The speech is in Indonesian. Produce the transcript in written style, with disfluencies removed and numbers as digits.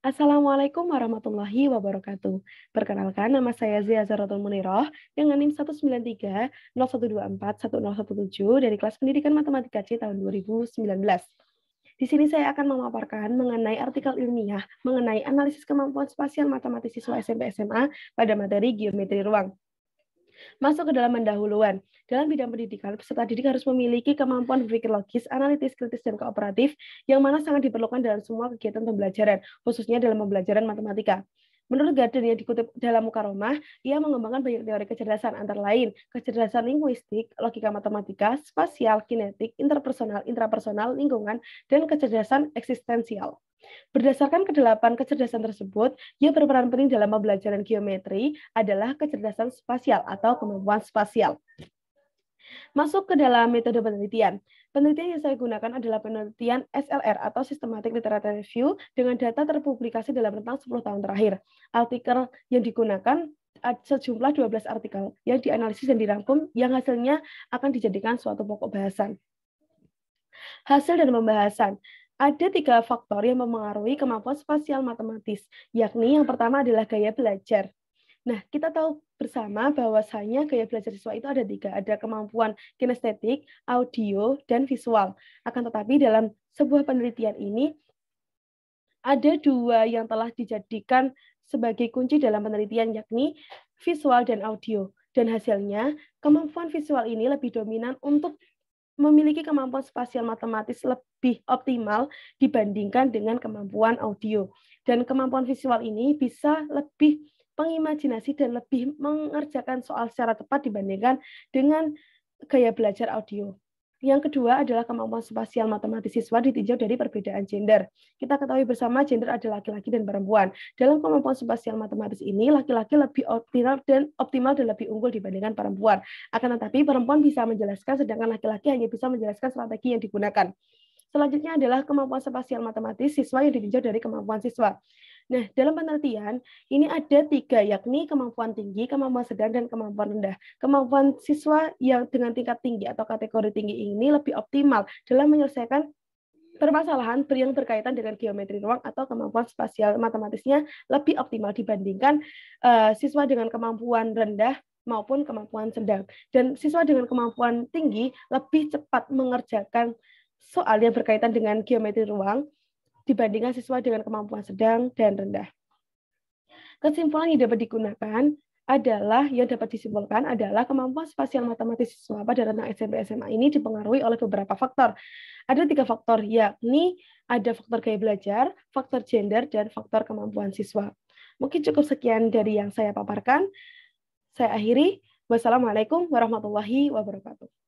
Assalamualaikum warahmatullahi wabarakatuh. Perkenalkan, nama saya Zia Zaratul Muniroh dengan NIM 193 0124 1017 dari kelas pendidikan Matematika C tahun 2019. Di sini saya akan memaparkan mengenai artikel ilmiah mengenai analisis kemampuan spasial matematis siswa SMP SMA pada materi geometri ruang. Masuk ke dalam pendahuluan. Dalam bidang pendidikan, peserta didik harus memiliki kemampuan berpikir logis, analitis, kritis, dan kooperatif, yang mana sangat diperlukan dalam semua kegiatan pembelajaran, khususnya dalam pembelajaran matematika. Menurut Gardner yang dikutip dalam Mukaromah, ia mengembangkan banyak teori kecerdasan, antara lain kecerdasan linguistik, logika matematika, spasial, kinetik, interpersonal, intrapersonal, lingkungan, dan kecerdasan eksistensial. Berdasarkan kedelapan kecerdasan tersebut, yang berperan penting dalam pembelajaran geometri adalah kecerdasan spasial atau kemampuan spasial. Masuk ke dalam metode penelitian. Penelitian yang saya gunakan adalah penelitian SLR atau Systematic Literature Review dengan data terpublikasi dalam rentang 10 tahun terakhir. Artikel yang digunakan sejumlah 12 artikel yang dianalisis dan dirangkum yang hasilnya akan dijadikan suatu pokok bahasan. Hasil dan pembahasan. Ada 3 faktor yang memengaruhi kemampuan spasial matematis, yakni yang pertama adalah gaya belajar. Nah, kita tahu bersama bahwasanya gaya belajar siswa itu ada 3, ada kemampuan kinestetik, audio, dan visual. Akan tetapi dalam sebuah penelitian ini, ada 2 yang telah dijadikan sebagai kunci dalam penelitian, yakni visual dan audio. Dan hasilnya, kemampuan visual ini lebih dominan untuk memiliki kemampuan spasial matematis lebih optimal dibandingkan dengan kemampuan audio. Dan kemampuan visual ini bisa lebih mengimajinasi dan lebih mengerjakan soal secara tepat dibandingkan dengan gaya belajar audio. Yang kedua adalah kemampuan spasial matematis siswa ditinjau dari perbedaan gender. Kita ketahui bersama gender ada laki-laki dan perempuan. Dalam kemampuan spasial matematis ini, laki-laki lebih optimal dan lebih unggul dibandingkan perempuan. Akan tetapi perempuan bisa menjelaskan, sedangkan laki-laki hanya bisa menjelaskan strategi yang digunakan. Selanjutnya adalah kemampuan spasial matematis siswa yang ditinjau dari kemampuan siswa. Nah, dalam penelitian, ini ada 3, yakni kemampuan tinggi, kemampuan sedang, dan kemampuan rendah. Kemampuan siswa yang dengan tingkat tinggi atau kategori tinggi ini lebih optimal dalam menyelesaikan permasalahan yang berkaitan dengan geometri ruang atau kemampuan spasial matematisnya lebih optimal dibandingkan siswa dengan kemampuan rendah maupun kemampuan sedang. Dan siswa dengan kemampuan tinggi lebih cepat mengerjakan soal yang berkaitan dengan geometri ruang dibandingkan siswa dengan kemampuan sedang dan rendah. Kesimpulan yang dapat disimpulkan adalah kemampuan spasial matematis siswa pada rentang SMP SMA ini dipengaruhi oleh beberapa faktor. Ada 3 faktor, yakni ada faktor gaya belajar, faktor gender, dan faktor kemampuan siswa. Mungkin cukup sekian dari yang saya paparkan. Saya akhiri. Wassalamualaikum warahmatullahi wabarakatuh.